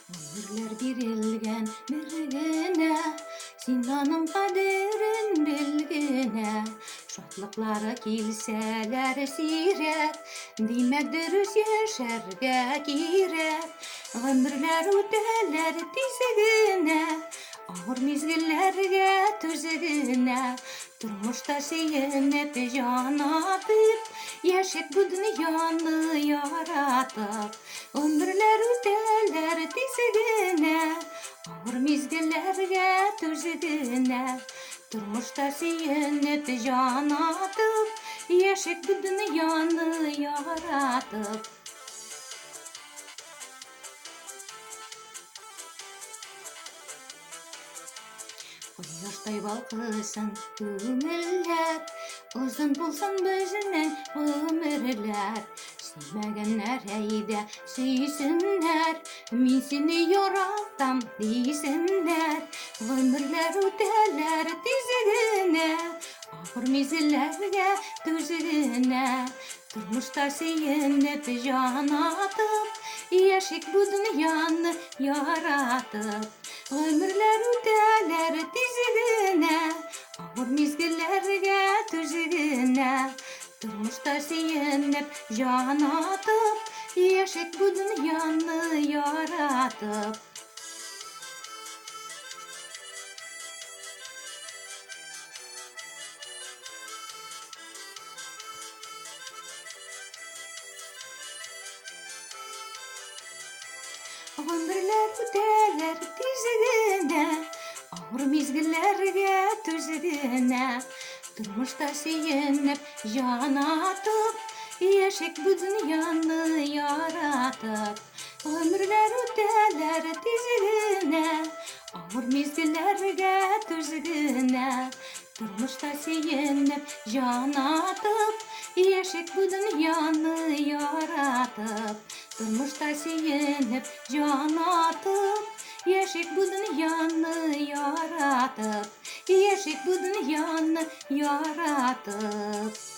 Ömürler birilgen birgine, Sinanın kaderin bilgine. Şatlıklara kilseler sirek, Dimekdir yeşerge girek. Ömürler öteler dizgine, Ağır mizgillerge tüzgine. Durmuşta seyinip can atıp, Yaşık bu dünyanı yaratıp. Ömürler öteler dizgine, Ağır mizgillerge tüzgine. Durmuşta seyinip can atıp, Yaşık bu dünyanı yaratıp. Koyuyorday balkısın ömürler, Uzun bulsun bizinin ömürler. Sevmegenler heyde sevsinler, Min seni yoratam deysinler. Ömürler öteler dizgine, Ağır mizillerge tüzgine. Durmuşta seyinip can atıp, Yaşık bu dünyanı yaratıp. Ömürler öteler dizgine, Ağır mizgillerge tüzgine. Durmuşta seyinip can atıp, Yaşık bu dünyanı yaratıp. Ömürler öteler dizgine, Ağır mizgillerge tüzgine. Durmuşta seyinip can atıp, Yaşık bu dünyanı yaratıp. Ömürler öteler dizgine, Ağır mizgillerge tüzgine. Durmuşta seyinip can atıp, Yaşık bu dünyanı yaratıp. Durmuşta seyinip can atıp, Yaşık bu dünyanı yaratıp. Yaşık bu dünyanı yaratıp.